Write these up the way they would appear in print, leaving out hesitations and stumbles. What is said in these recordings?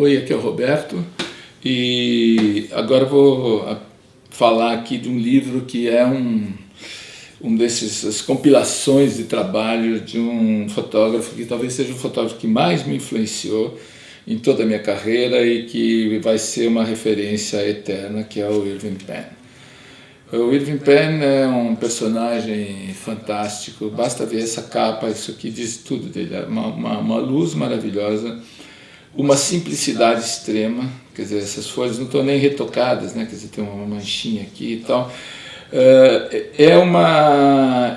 Oi, aqui é o Roberto e agora vou falar aqui de um livro que é um desses compilações de trabalho de um fotógrafo que talvez seja o fotógrafo que mais me influenciou em toda a minha carreira e que vai ser uma referência eterna, que é o Irving Penn. O Irving Penn é um personagem fantástico, basta ver essa capa, isso aqui diz tudo dele, é uma luz maravilhosa, uma simplicidade extrema, quer dizer, essas folhas não estão nem retocadas, né? Quer dizer, tem uma manchinha aqui e tal. É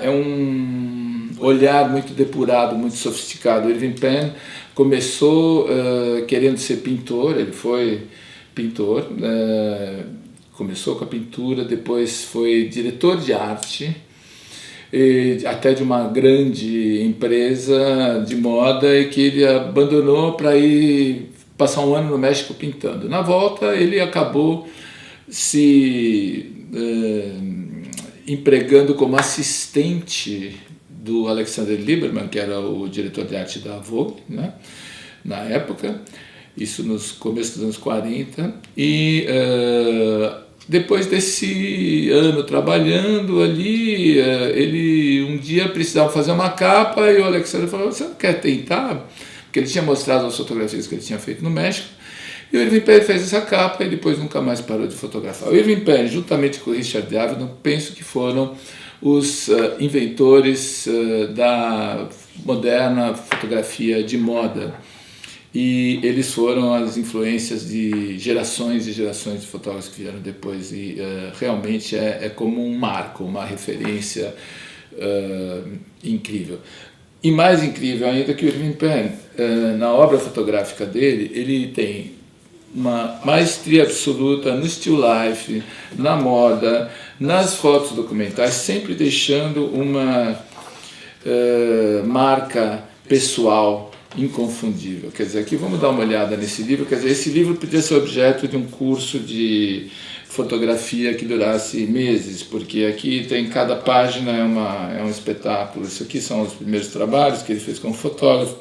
um olhar muito depurado, muito sofisticado. O Irving Penn começou querendo ser pintor, ele foi pintor, começou com a pintura, depois foi diretor de arte, até de uma grande empresa de moda, e que ele abandonou para ir passar um ano no México pintando. Na volta ele acabou se empregando como assistente do Alexander Lieberman, que era o diretor de arte da Vogue, né, na época, isso nos começos dos anos 40, e depois desse ano trabalhando ali, ele um dia precisava fazer uma capa e o Alexander falou: "Você não quer tentar?" Porque ele tinha mostrado as fotografias que ele tinha feito no México, e o Irving Penn fez essa capa e depois nunca mais parou de fotografar. O Irving Penn, juntamente com o Richard Avedon, penso que foram os inventores da moderna fotografia de moda. E eles foram as influências de gerações e gerações de fotógrafos que vieram depois, e realmente é como um marco, uma referência incrível. E mais incrível ainda que o Irving Penn, na obra fotográfica dele, ele tem uma maestria absoluta no still life, na moda, nas fotos documentais, sempre deixando uma marca pessoal inconfundível. Quer dizer, aqui vamos dar uma olhada nesse livro. Quer dizer, esse livro podia ser objeto de um curso de fotografia que durasse meses, porque aqui tem cada página é um espetáculo. Isso aqui são os primeiros trabalhos que ele fez como fotógrafo.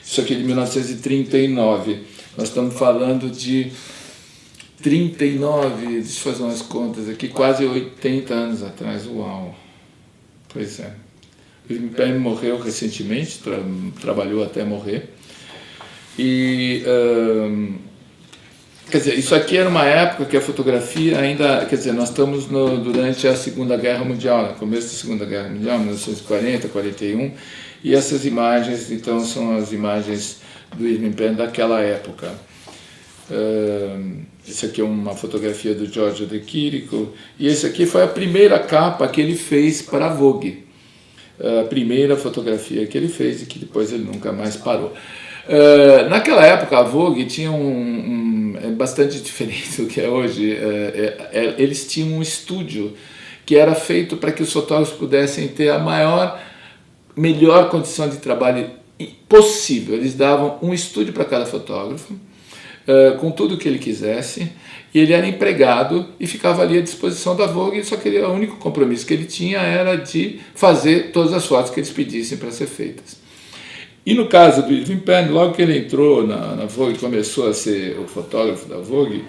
Isso aqui é de 1939. Nós estamos falando de 39, deixa eu fazer umas contas aqui, quase 80 anos atrás. Uau! Pois é. O Irving Penn morreu recentemente, trabalhou até morrer. E, quer dizer, isso aqui era uma época que a fotografia ainda, quer dizer, nós estamos durante a Segunda Guerra Mundial, no começo da Segunda Guerra Mundial, 1940, 41, e essas imagens, então, são as imagens do Irving Penn daquela época. Esse aqui é uma fotografia do Giorgio De Chirico, e esse aqui foi a primeira capa que ele fez para a Vogue. A primeira fotografia que ele fez e que depois ele nunca mais parou. Naquela época a Vogue tinha é bastante diferente do que é hoje. Eles tinham um estúdio que era feito para que os fotógrafos pudessem ter a melhor condição de trabalho possível. Eles davam um estúdio para cada fotógrafo, com tudo o que ele quisesse, e ele era empregado e ficava ali à disposição da Vogue, só que o único compromisso que ele tinha era de fazer todas as fotos que eles pedissem para ser feitas. E no caso do Irving Penn, logo que ele entrou na Vogue, começou a ser o fotógrafo da Vogue,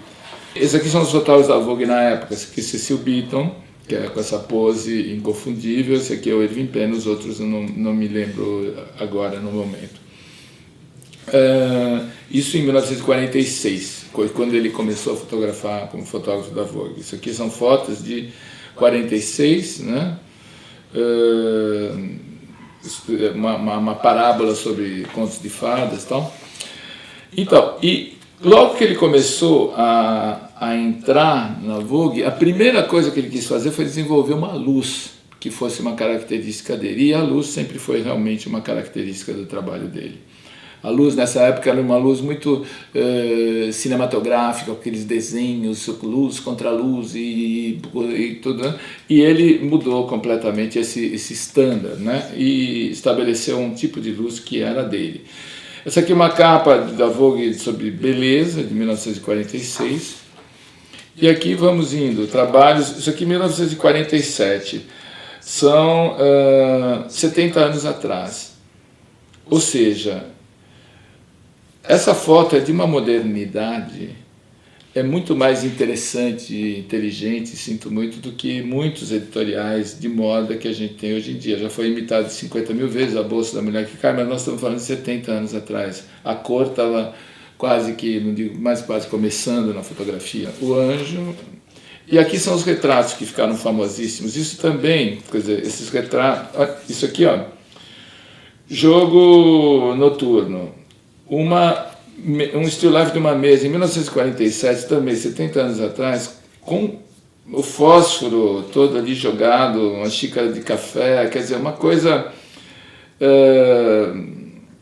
esses aqui são os fotógrafos da Vogue na época, esse aqui é Cecil Beaton, que é com essa pose inconfundível, esse aqui é o Irving Penn, os outros eu não me lembro agora no momento. Isso em 1946, quando ele começou a fotografar como fotógrafo da Vogue. Isso aqui são fotos de 46, né? Uma parábola sobre contos de fadas e tal. Então, e logo que ele começou a entrar na Vogue, a primeira coisa que ele quis fazer foi desenvolver uma luz que fosse uma característica dele, e a luz sempre foi realmente uma característica do trabalho dele. A luz nessa época era uma luz muito cinematográfica, com aqueles desenhos, luz contra luz e tudo, né? E ele mudou completamente esse standard, né? E estabeleceu um tipo de luz que era dele. Essa aqui é uma capa da Vogue sobre beleza, de 1946. E aqui vamos indo, trabalhos, isso aqui é 1947, são 70 anos atrás. Ou seja, essa foto é de uma modernidade, é muito mais interessante e inteligente, sinto muito, do que muitos editoriais de moda que a gente tem hoje em dia. Já foi imitado 50 mil vezes a bolsa da mulher que cai, mas nós estamos falando de 70 anos atrás. A cor estava quase que, não digo mais quase começando na fotografia. O anjo. E aqui são os retratos que ficaram famosíssimos. Isso também, quer dizer, esses retratos. Isso aqui, ó. Jogo noturno. Um still life de uma mesa em 1947, também 70 anos atrás, com o fósforo todo ali jogado, uma xícara de café, quer dizer, uma coisa,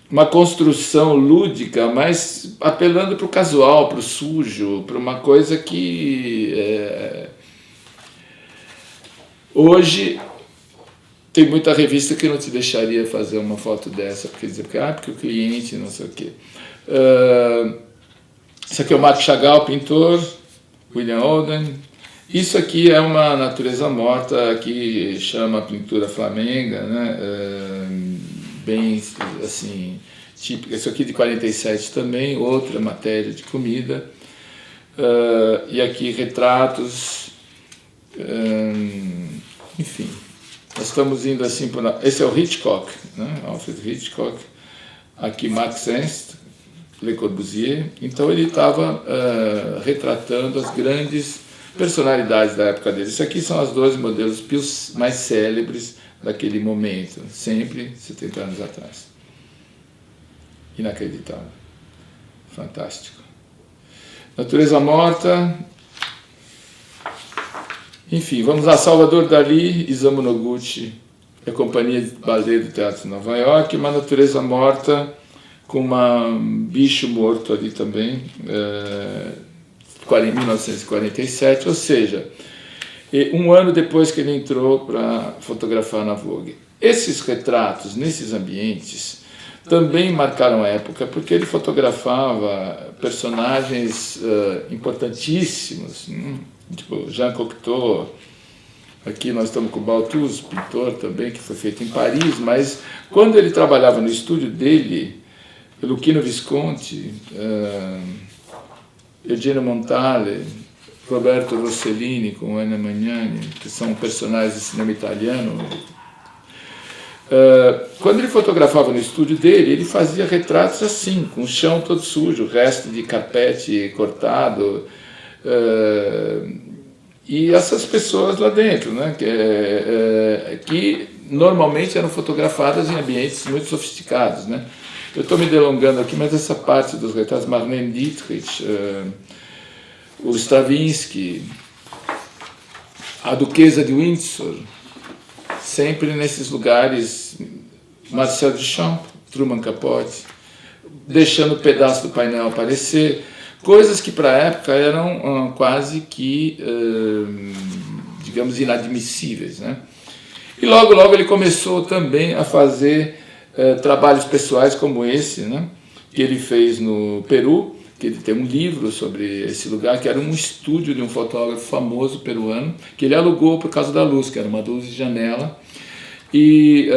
uma construção lúdica, mas apelando para o casual, para o sujo, para uma coisa que hoje tem muita revista que não te deixaria fazer uma foto dessa, porque o cliente não sei o quê. Isso aqui é o Marc Chagall, pintor, William Holden. Isso aqui é uma natureza morta que chama a pintura flamenga, né? Bem assim, típica. Isso aqui de 47 também, outra matéria de comida. E aqui retratos, enfim. Nós estamos indo assim por... Esse é o Hitchcock, né? Alfred Hitchcock. Aqui Max Ernst, Le Corbusier. Então ele estava retratando as grandes personalidades da época dele. Isso aqui são os 12 modelos mais célebres daquele momento, sempre 70 anos atrás. Inacreditável. Fantástico. Natureza morta. Enfim, vamos lá. Salvador Dalí, Isamu Noguchi, a companhia de ballet do Teatro de Nova York, uma natureza morta com um bicho morto ali também, em 1947, ou seja, um ano depois que ele entrou para fotografar na Vogue. Esses retratos, nesses ambientes, também marcaram a época, porque ele fotografava personagens importantíssimos, tipo Jean Cocteau. Aqui nós estamos com o Balthus, pintor também, que foi feito em Paris, mas quando ele trabalhava no estúdio dele, Luchino Visconti, Eugenio Montale, Roberto Rossellini com Anna Magnani, que são personagens de cinema italiano. Quando ele fotografava no estúdio dele, ele fazia retratos assim, com o chão todo sujo, resto de carpete cortado, e essas pessoas lá dentro, né, que normalmente eram fotografadas em ambientes muito sofisticados, né. Eu estou me delongando aqui, mas essa parte dos retratos, Marlene Dietrich, o Stravinsky, a Duquesa de Windsor, sempre nesses lugares, Marcel Duchamp, Truman Capote, deixando um pedaço do painel aparecer, coisas que para a época eram quase que, digamos, inadmissíveis, né? E logo, logo ele começou também a fazer trabalhos pessoais como esse, né, que ele fez no Peru, que ele tem um livro sobre esse lugar, que era um estúdio de um fotógrafo famoso peruano, que ele alugou por causa da luz, que era uma luz de janela. E,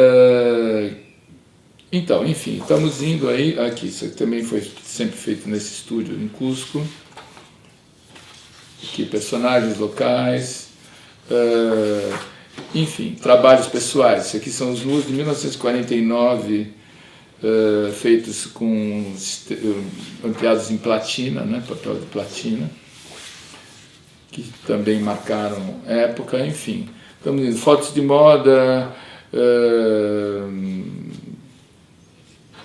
então, enfim, estamos indo aí, aqui, isso também foi sempre feito nesse estúdio em Cusco, aqui personagens locais, enfim, trabalhos pessoais. Isso aqui são os nus de 1949, feitos com ampliados em platina, né, papel de platina, que também marcaram época, enfim. Estamos indo, fotos de moda,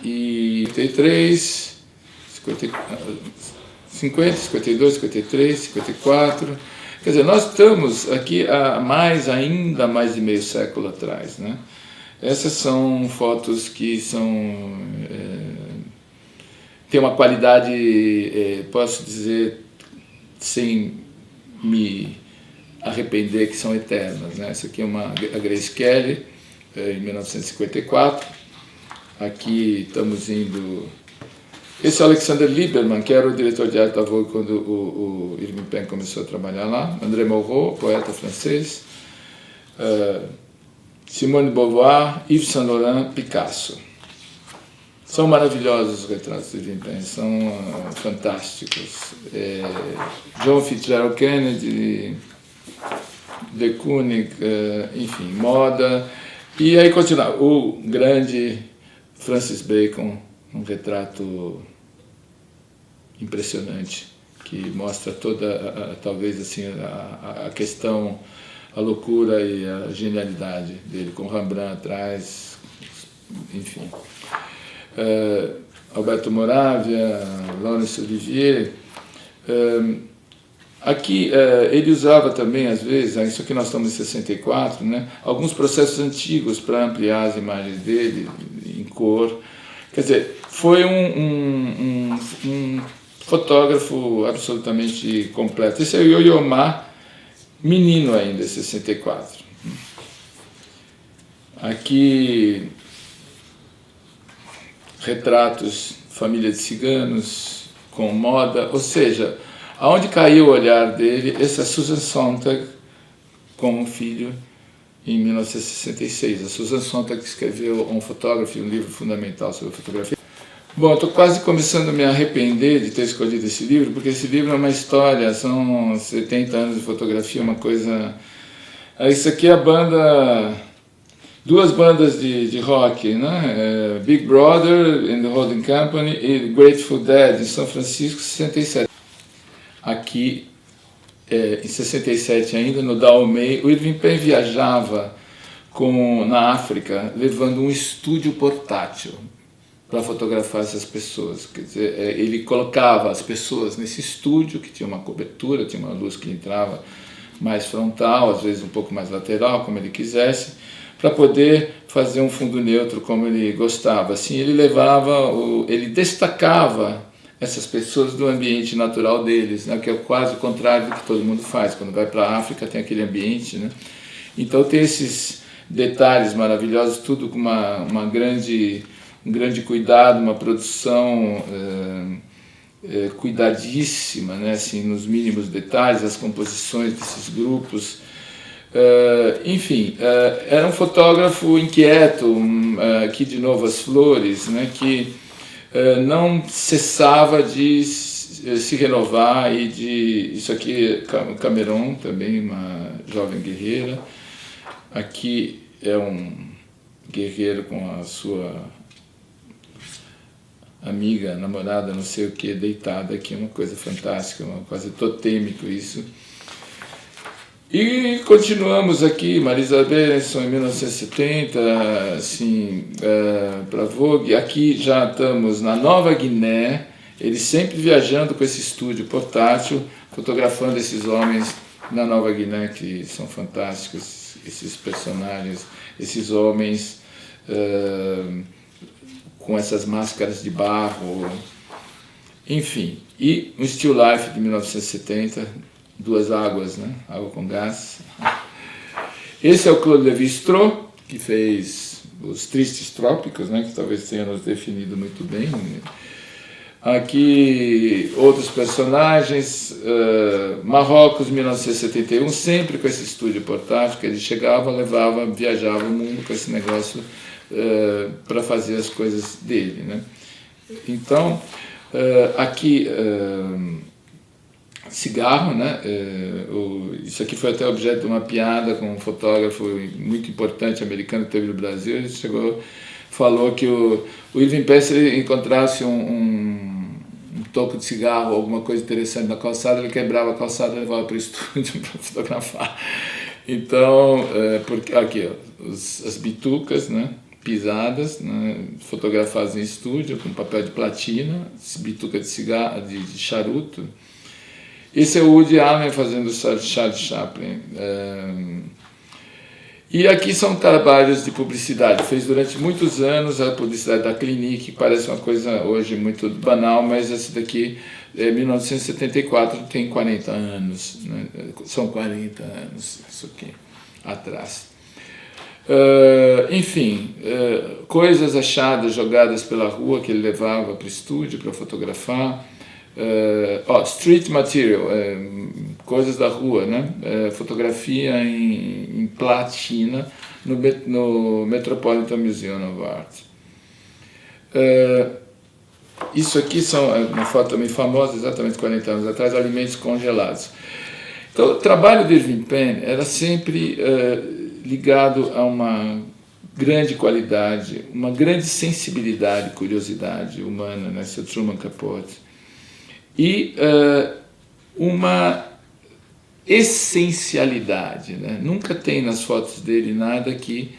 e 53, 50, 52, 53, 54... Quer dizer, nós estamos aqui há ainda mais de meio século atrás, né? Essas são fotos que são... têm uma qualidade, posso dizer, sem me arrepender, que são eternas, né? Essa aqui é a Grace Kelly, em 1954. Aqui estamos indo... Esse é o Alexander Lieberman, que era o diretor de arte da Vogue quando o Irving Penn começou a trabalhar lá. André Malraux, poeta francês. Simone de Beauvoir, Yves Saint Laurent, Picasso. São maravilhosos os retratos de Irving Penn, são fantásticos. John Fitzgerald Kennedy, de Kooning, enfim, moda. E aí continua, o grande Francis Bacon, um retrato impressionante, que mostra toda, talvez assim, a questão, a loucura e a genialidade dele, com Rembrandt atrás, enfim. Alberto Moravia, Laurence Olivier. Aqui ele usava também, às vezes, isso aqui nós estamos em 64, né, alguns processos antigos para ampliar as imagens dele em cor. Quer dizer, foi um fotógrafo absolutamente completo. Esse é o Yo-Yo Ma, menino ainda, 64. Aqui, retratos, família de ciganos, com moda, ou seja, aonde caiu o olhar dele, essa é Susan Sontag com um filho em 1966. A Susan Sontag escreveu um fotógrafo, um livro fundamental sobre fotografia. Bom, estou quase começando a me arrepender de ter escolhido esse livro, porque esse livro é uma história, são 70 anos de fotografia, uma coisa... Isso aqui é a banda, duas bandas de rock, né? Big Brother and the Holding Company e Grateful Dead, em São Francisco, 67. Aqui, em 67 ainda, no Dahomey, o Irving Penn viajava na África, levando um estúdio portátil para fotografar essas pessoas. Quer dizer, ele colocava as pessoas nesse estúdio, que tinha uma cobertura, tinha uma luz que entrava mais frontal, às vezes um pouco mais lateral, como ele quisesse, para poder fazer um fundo neutro como ele gostava. Assim, ele destacava essas pessoas do ambiente natural deles, né, que é quase o contrário do que todo mundo faz. Quando vai para a África tem aquele ambiente, né? Então tem esses detalhes maravilhosos, tudo com um grande cuidado, uma produção cuidadíssima, né, assim, nos mínimos detalhes, as composições desses grupos. Enfim, era um fotógrafo inquieto, aqui de novo as flores, né, que não cessava de se renovar e de... Isso aqui é Cameron, também uma jovem guerreira. Aqui é um guerreiro com a sua amiga, namorada, não sei o que, deitada aqui, uma coisa fantástica, uma coisa totêmico isso. E continuamos aqui, Marisa Berenson em 1970, assim, para Vogue. Aqui já estamos na Nova Guiné, ele sempre viajando com esse estúdio portátil, fotografando esses homens na Nova Guiné, que são fantásticos, esses personagens, esses homens com essas máscaras de barro, enfim. E um Still Life de 1970, duas águas, né? Água com gás. Esse é o Claude Lévi-Strauss, que fez Os Tristes Trópicos, né? Que talvez tenha nos definido muito bem. Aqui outros personagens, Marrocos, 1971, sempre com esse estúdio portátil, que ele chegava, levava, viajava o mundo com esse negócio para fazer as coisas dele, né? Então, aqui, cigarro, né? Isso aqui foi até objeto de uma piada com um fotógrafo muito importante americano que teve no Brasil. Ele falou que o Irving Penn, se ele encontrasse um toco de cigarro, alguma coisa interessante na calçada, ele quebrava a calçada e levava para o estúdio para fotografar. Então, porque, aqui, ó, as bitucas, né? Pisadas, né, fotografadas em estúdio com papel de platina, bituca de cigarro, de charuto. Esse é o Woody Allen fazendo o Charles Chaplin. E aqui são trabalhos de publicidade. Fez durante muitos anos a publicidade da Clinique, que parece uma coisa hoje muito banal, mas esse daqui é 1974, tem 40 anos, né? São 40 anos isso aqui atrás. Enfim, coisas achadas, jogadas pela rua, que ele levava para o estúdio para fotografar. Street material, coisas da rua, né? Fotografia em platina no Metropolitan Museum of Art. Isso aqui são uma foto também famosa, exatamente 40 anos atrás, alimentos congelados. Então, o trabalho de Irving Penn era sempre ligado a uma grande qualidade, uma grande sensibilidade, curiosidade humana, né, seu Truman Capote, e uma essencialidade, né? Nunca tem nas fotos dele nada que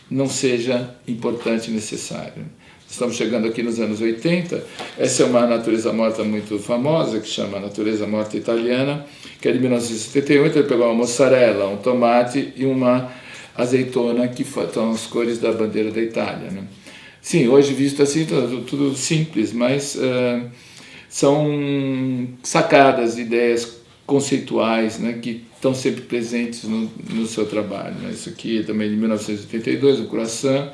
não seja importante e necessário. Estamos chegando aqui nos anos 80, essa é uma natureza morta muito famosa, que chama Natureza Morta Italiana, que é de 1978, ele pegou uma mussarela, um tomate e uma azeitona, que são as cores da bandeira da Itália, né? Sim, hoje visto assim, tudo simples, mas são sacadas, ideias conceituais, né, que estão sempre presentes no seu trabalho, né? Isso aqui é também de 1982, o Croissant.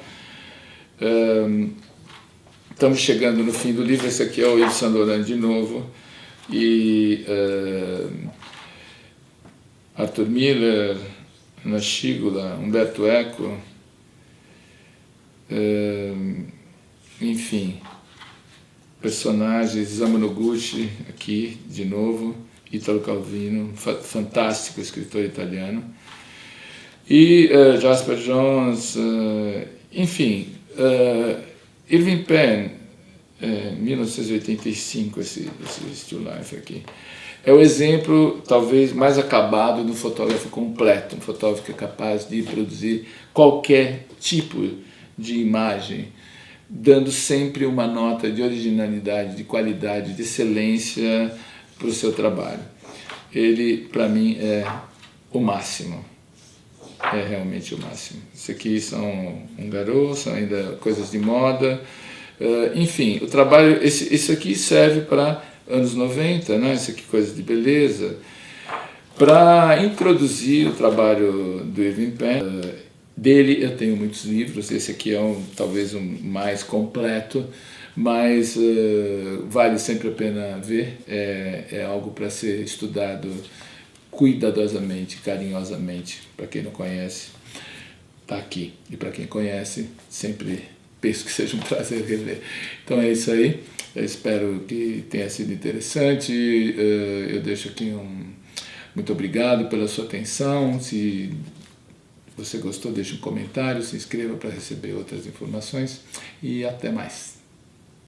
Estamos chegando no fim do livro, esse aqui é o Yves Saint Laurent de novo, e Arthur Miller, Ana Schygulla, Umberto Eco, enfim, personagens, Isamu Noguchi aqui de novo, Italo Calvino, fantástico escritor italiano, e Jasper Johns, enfim, Irving Penn, 1985, esse Still Life aqui, é o exemplo talvez mais acabado do fotógrafo completo, um fotógrafo que é capaz de produzir qualquer tipo de imagem, dando sempre uma nota de originalidade, de qualidade, de excelência para o seu trabalho. Ele, para mim, é o máximo. É realmente o máximo. Isso aqui são um garoto, são ainda coisas de moda. Enfim, o trabalho, esse aqui serve para anos 90, né? Isso aqui coisa de beleza, para introduzir o trabalho do Irving Penn. Dele eu tenho muitos livros, esse aqui é talvez um mais completo, mas vale sempre a pena ver, é algo para ser estudado cuidadosamente, carinhosamente. Para quem não conhece, está aqui, e para quem conhece, sempre penso que seja um prazer rever. Então é isso aí, eu espero que tenha sido interessante, eu deixo aqui muito obrigado pela sua atenção. Se você gostou, deixe um comentário, se inscreva para receber outras informações e até mais.